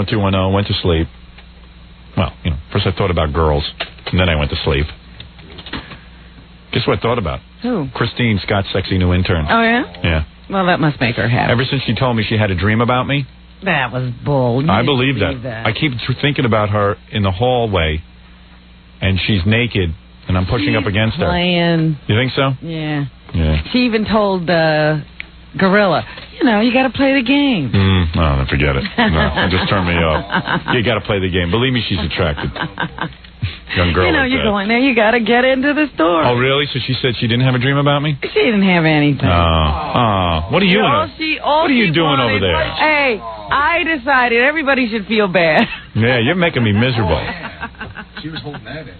90210, went to sleep. Well, first I thought about girls, and then I went to sleep. Guess what I thought about? Who? Christine, Scott's sexy new intern. Oh, yeah? Yeah. Well, that must make her happy. Ever since she told me she had a dream about me. That was bull. I believe that. I keep thinking about her in the hallway, and she's naked, and I'm pushing up against her. You think so? Yeah. Yeah. She even told Grillo, you got to play the game. No, then forget it. No, just turn me off. You got to play the game. Believe me, she's attracted. Young girl. You're going there. You got to get into the store. Oh, really? So she said she didn't have a dream about me? She didn't have anything. Oh. What are you doing? What are you doing over there? Hey, I decided everybody should feel bad. Yeah, you're making me miserable. She was holding that in.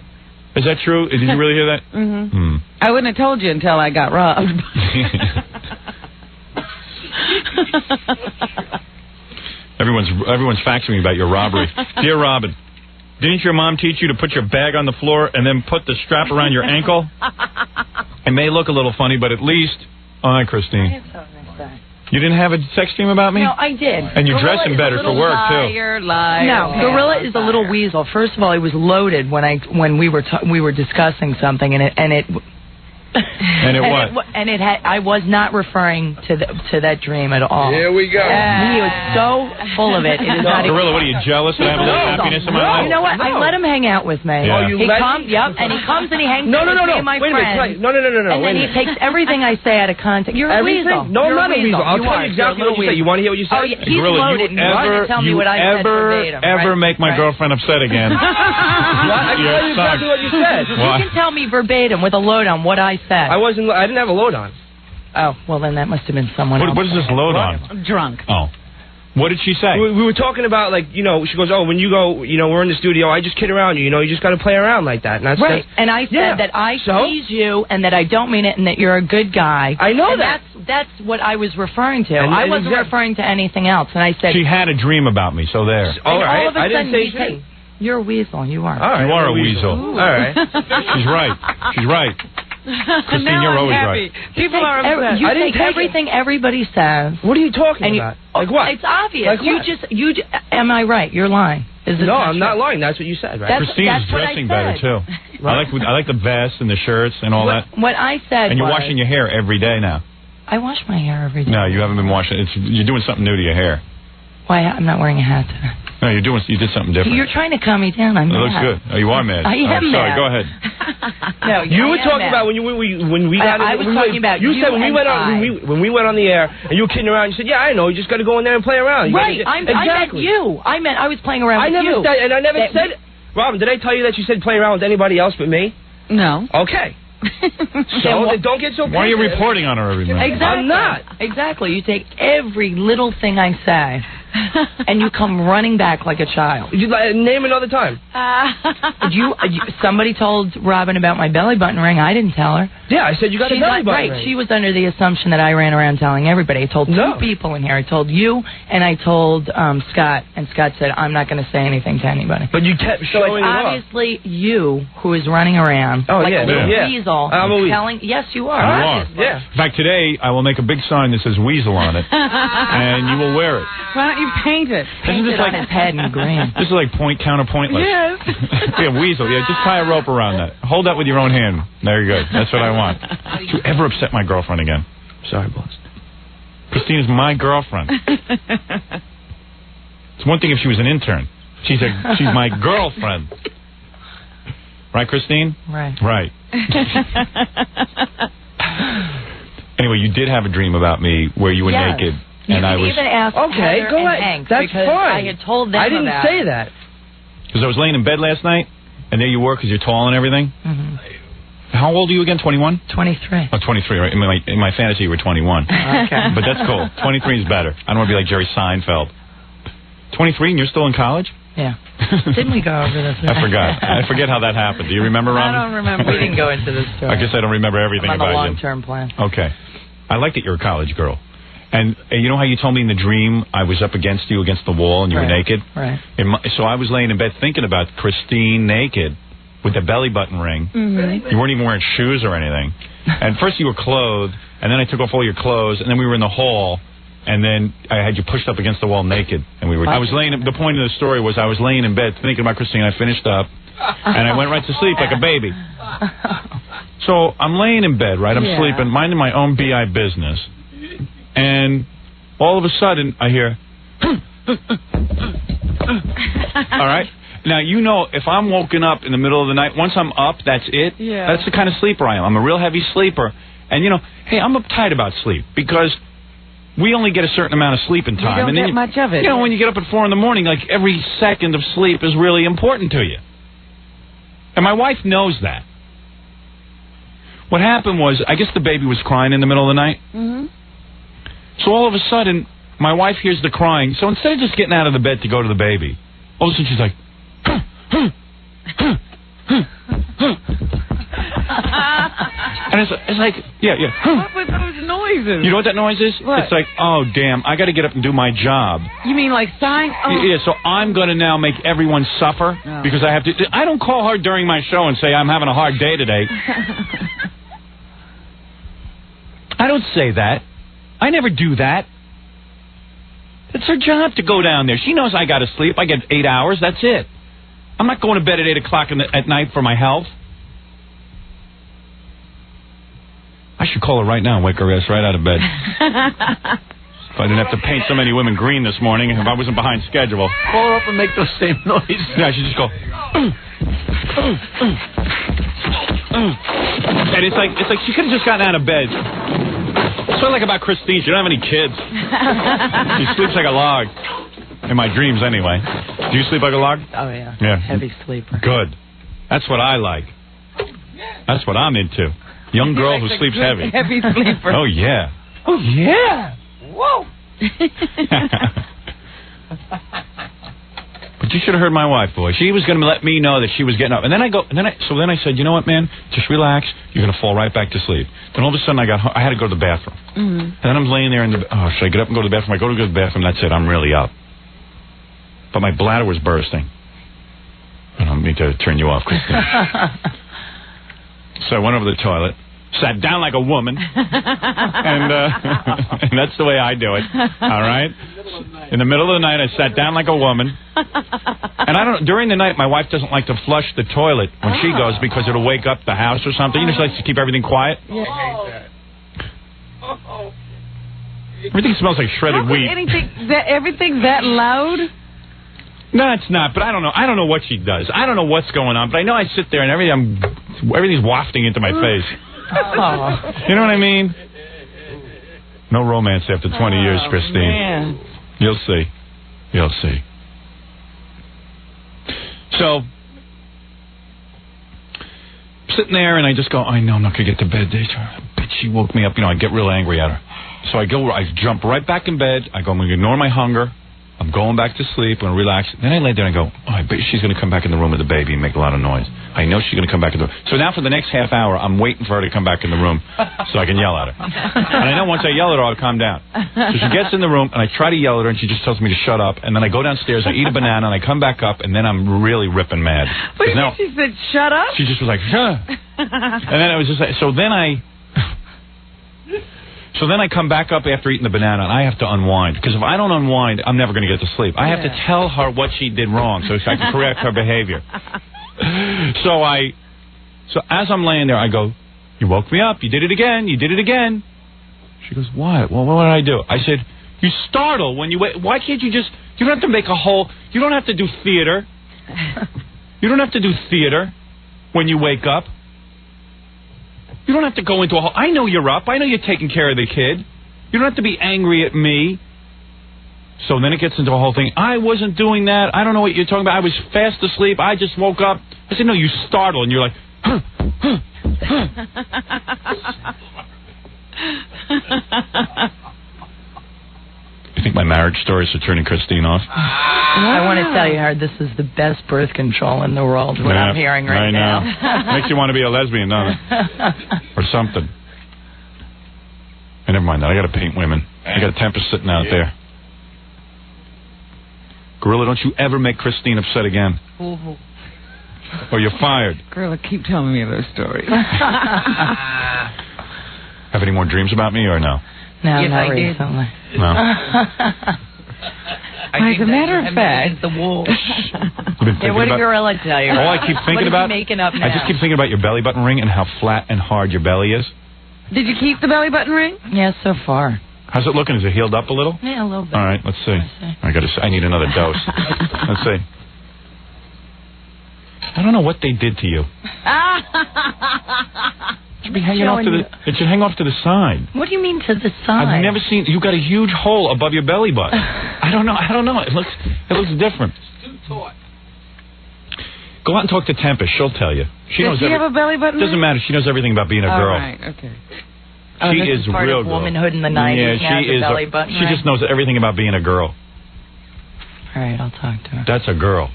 Is that true? Did you really hear that? Mm-hmm. I wouldn't have told you until I got robbed. Everyone's faxing me about your robbery. Dear Robin, didn't your mom teach you to put your bag on the floor and then put the strap around your ankle? It may look a little funny, but at least... All right, Christine. You didn't have a sex dream about me? No, I did. And you're dressing better for work, too. No, Gorilla is a little weasel. First of all, it was loaded when we were discussing something, and it And it what? I was not referring to that dream at all. Here we go. He was so full of it. It is not. Gorilla, what are you, jealous that I have a little happiness in my life? You know what? I let him hang out with me. Yeah. He comes, and he comes and he hangs out with me and my friends. No. And then he takes everything I say out of context. You're a weasel. No, I'm not a weasel. I'll tell you exactly what you say. You want to hear what you say? Oh, yeah, he's loaded. He's going to tell me what I said verbatim. Ever make my girlfriend upset again? I can tell you exactly what you said. You can tell me verbatim with a load on what I said. I didn't have a load on. Oh, well, then that must have been someone else. What is this load on? Drunk. Oh. What did she say? We were talking about, she goes, when you go, we're in the studio, I just kid around you, you just got to play around like that. And that's right. And I said that I tease you and that I don't mean it and that you're a good guy. I know that. That's what I was referring to. I wasn't referring to anything else. And I said... She had a dream about me, so there. All right. All of a sudden, I didn't say you're a weasel. You are. All right, you are a weasel. All right. She's right. She's right. Christine, now you're always happy. right. People are upset. You take everything everybody says. What are you talking about? Like what? It's obvious. Like what? Am I right? You're lying. No, I'm not lying. That's what you said, right? Christine's dressing better, too. Right. I like the vest and the shirts and all that. What I said And you're washing your hair every day now. I wash my hair every day. No, you haven't been washing it. You're doing something new to your hair. Why? I'm not wearing a hat today. No, you did something different. You're trying to calm me down. I'm mad. It looks good. Oh, you are mad. I am sorry, mad. go ahead. No, you were talking about when we got. I was talking about you said when we went on the air and you were kidding around. You said, "Yeah, I know. You just got to go in there and play around." Right. I meant you. I was playing around with you. I never said. Robin, did I tell you that you said play around with anybody else but me? No. Okay. So don't get so. Why are you reporting on her every minute? Exactly. I'm not. Exactly. You take every little thing I say, and you come running back like a child. Name another time. Somebody told Robin about my belly button ring. I didn't tell her. Yeah, I said you got a belly button ring. She was under the assumption that I ran around telling everybody. I told two people in here. I told you, and I told Scott, and Scott said, I'm not going to say anything to anybody. But you kept showing it off. So it's obviously you who is running around like a little weasel. I'm a weasel. Yes, you are. You are. Yeah. In fact, today I will make a big sign that says weasel on it, and you will wear it. Why don't you paint it? Paint it on his head in green. This is like counterpointless. Yes. Yeah, weasel. Yeah, just tie a rope around that. Hold that with your own hand. There you go. That's what I want. Don't you ever upset my girlfriend again. Sorry, boss. Christine is my girlfriend. It's one thing if she was an intern. She's my girlfriend. Right, Christine? Right. Right. Anyway, you did have a dream about me where you were naked. And I was even asked okay, go ahead. Hank, that's fine. I had told them I didn't say that. Because I was laying in bed last night, and there you were because you're tall and everything. Mm-hmm. How old are you again, 21? 23. Oh, 23, right. In my fantasy, you were 21. Okay. But that's cool. 23 is better. I don't want to be like Jerry Seinfeld. 23 and you're still in college? Yeah. Didn't we go over this? I forgot. I forget how that happened. Do you remember, Robin? I don't remember. We didn't go into this story. I guess I don't remember everything about you. I'm on the long-term plan. Okay. I like that you're a college girl. And you know how you told me in the dream I was up against you against the wall and you were naked? Right. So I was laying in bed thinking about Christine naked with the belly button ring. Mm-hmm. You weren't even wearing shoes or anything. And first you were clothed, and then I took off all your clothes, and then we were in the hall, and then I had you pushed up against the wall naked, and we were. I was laying. The point of the story was I was laying in bed thinking about Christine. I finished up, and I went right to sleep like a baby. So I'm laying in bed, right? I'm sleeping, minding my own BI business, and all of a sudden I hear. All right. Now, you know, if I'm woken up in the middle of the night, once I'm up, that's it. Yeah. That's the kind of sleeper I am. I'm a real heavy sleeper. And, you know, hey, I'm uptight about sleep because we only get a certain amount of sleep in time. You don't get much of it. You know, when you get up at 4 in the morning, like every second of sleep is really important to you. And my wife knows that. What happened was, I guess the baby was crying in the middle of the night. Mm-hmm. So all of a sudden, my wife hears the crying. So instead of just getting out of the bed to go to the baby, all of a sudden she's like, and it's like, yeah. What were those noises? You know what that noise is? What? It's like, oh, damn, I got to get up and do my job. You mean like sighing? Oh. Yeah, so I'm going to now make everyone suffer because I have to. I don't call her during my show and say I'm having a hard day today. I don't say that. I never do that. It's her job to go down there. She knows I got to sleep. I get 8 hours. That's it. I'm not going to bed at 8 o'clock at night for my health. I should call her right now and wake her ass right out of bed. If I didn't have to paint so many women green this morning, if I wasn't behind schedule. Call her up and make those same noises. Yeah, I should just go. And it's like she could have just gotten out of bed. That's what I like about Christine. She don't have any kids. She sleeps like a log. In my dreams, anyway. Do you sleep like a log? Oh, yeah. Yeah. Heavy sleeper. Good. That's what I like. That's what I'm into. Young girl who sleeps heavy. Heavy sleeper. Oh, yeah. Oh, yeah. Whoa. But you should have heard my wife, boy. She was going to let me know that she was getting up. And then I said, you know what, man? Just relax. You're going to fall right back to sleep. Then all of a sudden I had to go to the bathroom. Mm-hmm. And then I'm laying there should I get up and go to the bathroom? I go to the bathroom, that's it. I'm really up. But my bladder was bursting. I don't mean to turn you off, Christine. So I went over to the toilet, sat down like a woman, and that's the way I do it. All right? In the middle of the night, I sat down like a woman. And I don't. During the night, my wife doesn't like to flush the toilet when she goes because it'll wake up the house or something. You know, she likes to keep everything quiet. Yeah. I hate that. Everything smells like shredded wheat. Everything's that loud? No, it's not, but I don't know. I don't know what she does. I don't know what's going on, but I know I sit there and everything's wafting into my face. Oh. You know what I mean? No romance after 20 years, Christine. Man. You'll see. You'll see. So, sitting there and I just go, I know I'm not going to get to bed. Bitch, she woke me up. You know, I get real angry at her. So I jump right back in bed. I go, I'm going to ignore my hunger. I'm going back to sleep and relax. Then I lay there and I go, I bet she's going to come back in the room with the baby and make a lot of noise. I know she's going to come back in the room. So now for the next half hour, I'm waiting for her to come back in the room so I can yell at her. And I know once I yell at her, I'll calm down. So she gets in the room and I try to yell at her and she just tells me to shut up. And then I go downstairs, I eat a banana, and I come back up, and then I'm really ripping mad. What do you mean she said, shut up? She just was like, shut up. And then it was just like, So then I come back up after eating the banana, and I have to unwind. Because if I don't unwind, I'm never going to get to sleep. I have to tell her what she did wrong so I can correct her behavior. So as I'm laying there, I go, you woke me up. You did it again. You did it again. She goes, what? Well, what did I do? I said, you startle when you wake. Why can't you just, you don't have to make a whole, you don't have to do theater. You don't have to do theater when you wake up. You don't have to go into a whole... I know you're up. I know you're taking care of the kid. You don't have to be angry at me. So then it gets into a whole thing. I wasn't doing that. I don't know what you're talking about. I was fast asleep. I just woke up. I said, no, you startle. And you're like... You think my marriage stories are turning Christine off? I want to tell you, Howard, this is the best birth control in the world, what I'm hearing right now. Makes you want to be a lesbian, doesn't it? Or something. Hey, never mind that. I got to paint women. I got a Tempest sitting out there. Grillo, don't you ever make Christine upset again. Or you're fired. Grillo, keep telling me those stories. Have any more dreams about me or no? No, Yes, not I did. recently. No. As a matter of fact, the wall. You've been thinking What did about- Gorilla tell you? All I keep thinking what about, is he making up now? I just keep thinking about your belly button ring and how flat and hard your belly is. did you keep the belly button ring? Yeah, so far. How's it looking? Is it healed up a little? Yeah, a little bit. All right, let's see. I need another dose. Let's see. I don't know what they did to you. It should be hanging off to the. It should hang off to the side. What do you mean to the side? I've never seen. You got a huge hole above your belly button. I don't know. It looks different. Go out and talk to Tempest. She'll tell you. Does she have a belly button ring? Doesn't matter. She knows everything about being a girl. All right, okay. Oh, She this is part real of girl. womanhood in the 90s. Yeah, now, she the is. belly button She just knows everything about being a girl. All right, I'll talk to her. That's a girl.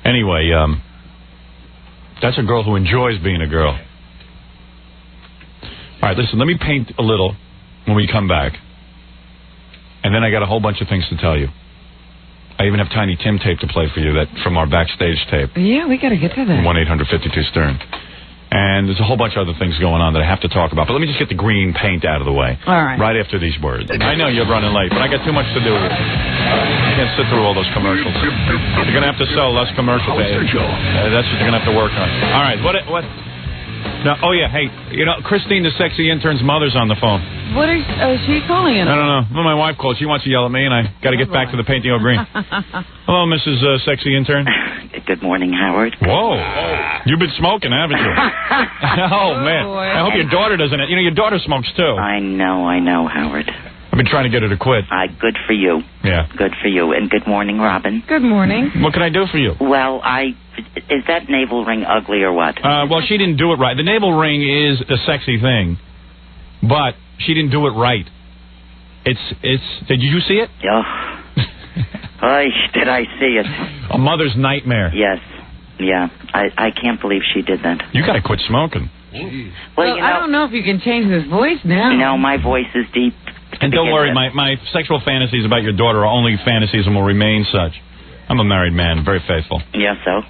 Anyway, that's a girl who enjoys being a girl. All right, listen, let me paint a little when we come back. And then I got a whole bunch of things to tell you. I even have Tiny Tim tape to play for you from our backstage tape. Yeah, we got to get to that. 1-800-52-STERN. And there's a whole bunch of other things going on that I have to talk about. But let me just get the green paint out of the way. All right. Right after these words. I know you're running late, but I got too much to do here. I can't sit through all those commercials. You're going to have to sell less commercials. That's what you're going to have to work on. All right. What? No, oh, yeah. Hey, Christine, the sexy intern's mother's on the phone. What is she calling in? I don't know. Well, my wife called. She wants to yell at me, and I got to get back to the painting of green. Hello, Mrs. Sexy Intern. Good morning, Howard. Whoa. You've been smoking, haven't you? Oh, man. boy. I hope your daughter doesn't. Your daughter smokes, too. I know, Howard. I've been trying to get her to quit. Good for you. Yeah. Good for you. And good morning, Robin. Good morning. What can I do for you? Well, is that navel ring ugly or what? Well, she didn't do it right. The navel ring is a sexy thing, but she didn't do it right. Did you see it? Oh. Oy, did I see it? A mother's nightmare. Yes. Yeah. I can't believe she did that. You got to quit smoking. Well, I don't know if you can change this voice now. No, my voice is deep. And don't worry, my sexual fantasies about your daughter are only fantasies and will remain such. I'm a married man, very faithful. Yeah, so?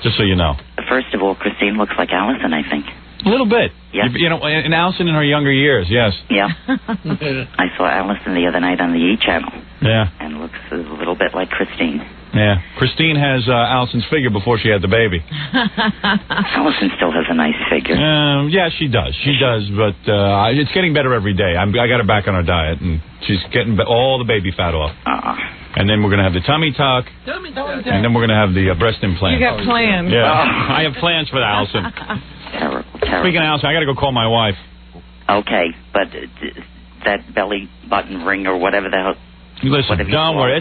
Just so you know. First of all, Christine looks like Allison, I think. A little bit. Yeah. And Allison in her younger years, yes. Yeah. I saw Allison the other night on the E! channel. Yeah. And looks a little bit like Christine. Yeah. Christine has Allison's figure before she had the baby. Allison still has a nice figure. Yeah, she does. She does, but it's getting better every day. I got her back on her diet, and she's getting all the baby fat off. And then we're going to have the tummy tuck, and then we're going to have the breast implant. You got plans. Yeah, I have plans for Allison. Terrible. Speaking of Allison, I got to go call my wife. Okay, but that belly button ring or whatever the hell... Listen, don't worry.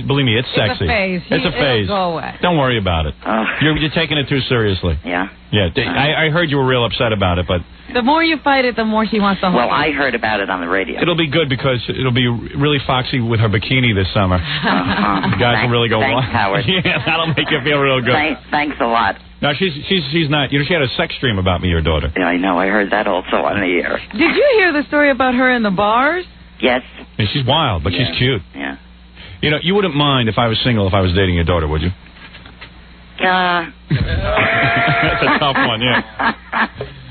Believe me, it's sexy. It's a phase. It's a phase. It'll go away. Don't worry about it. You're taking it too seriously. Yeah? Yeah, I heard you were real upset about it, but... The more you fight it, the more she wants to hold Well, I heard about it on the radio. It'll be good because it'll be really foxy with her bikini this summer. The guys will really go Thanks, wild. Howard. Yeah, that'll make you feel real good. Thanks a lot. No, she's not. She had a sex dream about me, your daughter. Yeah, I know. I heard that also on the air. Did you hear the story about her in the bars? Yes. Yeah, she's wild, but she's cute. Yeah. You wouldn't mind if I was single if I was dating your daughter, would you? That's a tough one, yeah.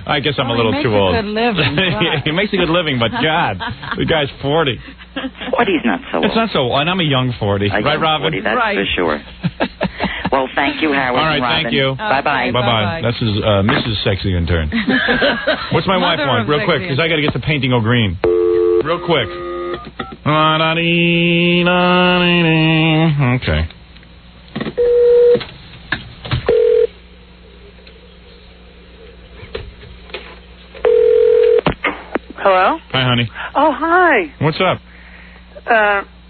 I guess I'm a little too old. He makes a good living. He makes a good living, but God, the guy's 40. 40's not so old. It's not so old, and I'm a young 40. Right, Robin? 40, that's for sure. Well, thank you, Howard. All right, and Robin. thank you. Bye-bye. Bye-bye. This is Mrs. Sexy Intern. What's my wife want? Real quick, because I got to get to painting green. Real quick. Okay. Hello? Hi, honey. Oh, hi. What's up?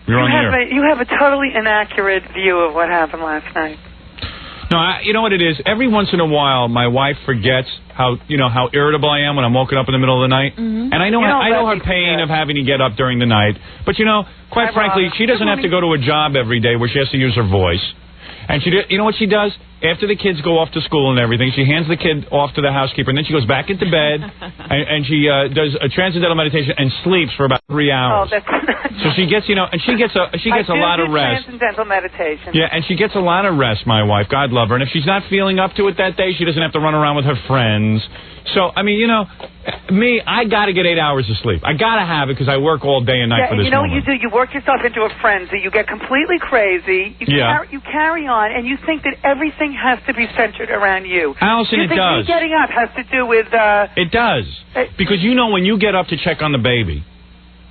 You're on the air. You have a totally inaccurate view of what happened last night. No, you know what it is? Every once in a while, my wife forgets how irritable I am when I'm woken up in the middle of the night. Mm-hmm. And I know her pain of having to get up during the night. But, quite frankly, she doesn't have to go to a job every day where she has to use her voice. And you know what she does? After the kids go off to school and everything, she hands the kid off to the housekeeper, and then she goes back into bed, and she does a transcendental meditation and sleeps for about 3 hours. Oh, that's not so she gets, and she gets a lot of rest. Transcendental meditation. Yeah, and she gets a lot of rest, my wife. God love her. And if she's not feeling up to it that day, she doesn't have to run around with her friends. So, I mean, you know, me, I got to get 8 hours of sleep. I got to have it because I work all day and night for this you know moment. what you do? You work yourself into a frenzy. You get completely crazy. You carry on, and you think that everything has to be centered around you. Allison, you it think does. me getting up has to do with... It does. Because you know when you get up to check on the baby,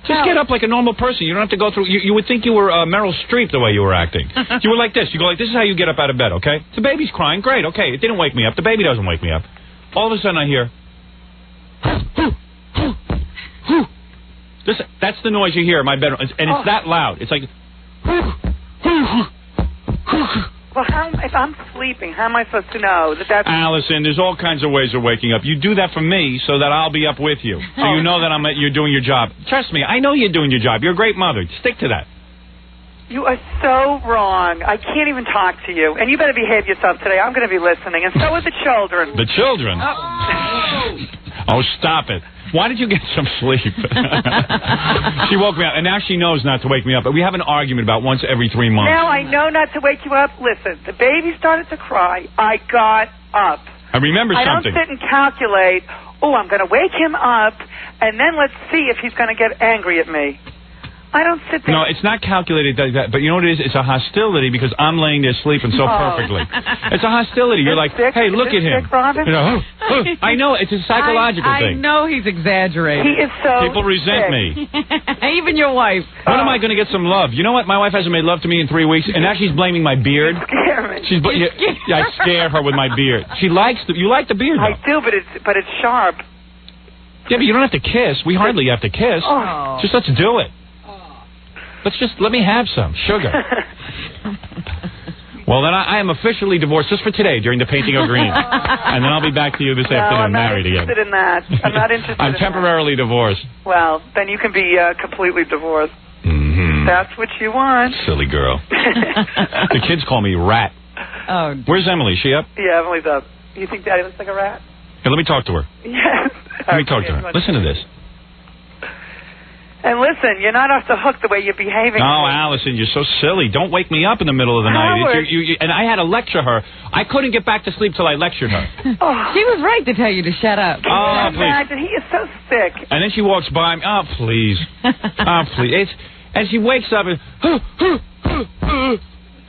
just get up like a normal person. You don't have to go through... You would think you were Meryl Streep the way you were acting. You were like this. You go like, this is how you get up out of bed, okay? The baby's crying. Great, okay. It didn't wake me up. The baby doesn't wake me up. All of a sudden I hear... That's the noise you hear in my bedroom. And it's that loud. It's like... Well, if I'm sleeping, how am I supposed to know that that's... Allison, there's all kinds of ways of waking up. You do that for me so that I'll be up with you. So you know that you're doing your job. Trust me, I know you're doing your job. You're a great mother. Stick to that. You are so wrong. I can't even talk to you. And you better behave yourself today. I'm going to be listening. And so are the children. The children? Oh, stop it. Why did you get some sleep? She woke me up, and now she knows not to wake me up. But we have an argument about once every 3 months. Now I know not to wake you up. Listen, the baby started to cry. I got up. I remember something. I don't sit and calculate, I'm going to wake him up, and then let's see if he's going to get angry at me. I don't sit there. No, it's not calculated like that. But you know what it is? It's a hostility because I'm laying there sleeping so perfectly. It's a hostility. You're like, hey, look at him. You know, I know. It's a psychological thing. I know he's exaggerating. He is so People resent me. Even your wife. When am I going to get some love? You know what? My wife hasn't made love to me in 3 weeks, and now she's blaming my beard. I scare her with my beard. She likes you like the beard, though. I do, but it's sharp. Yeah, but you don't have to kiss. We hardly have to kiss. Just let's do it. Let me have some sugar. Well, then I am officially divorced just for today during the painting of green. And then I'll be back to you this afternoon married again. I'm not interested in that. I'm not interested I'm temporarily divorced. Well, then you can be completely divorced. Mm-hmm. That's what you want. Silly girl. The kids call me Rat. Oh. Where's Emily? Is she up? Yeah, Emily's up. You think Daddy looks like a rat? Hey, let me talk to her. Yes. Let me talk to her. Listen to this. And listen, you're not off the hook the way you're behaving. No, Allison, you're so silly. Don't wake me up in the middle of the night. And I had to lecture her. I couldn't get back to sleep till I lectured her. She was right to tell you to shut up. Oh, please. Imagine, he is so sick. And then she walks by me. Oh, please. Oh, please. And she wakes up and...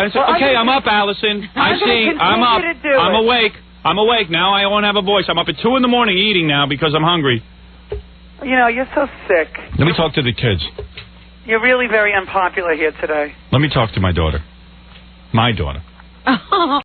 And I said, okay, I'm up, Allison. I'm up. I'm awake. I'm awake now. I won't have a voice. I'm up at 2 in the morning eating now because I'm hungry. You know, you're so sick. Let me talk to the kids. You're really very unpopular here today. Let me talk to my daughter. My daughter.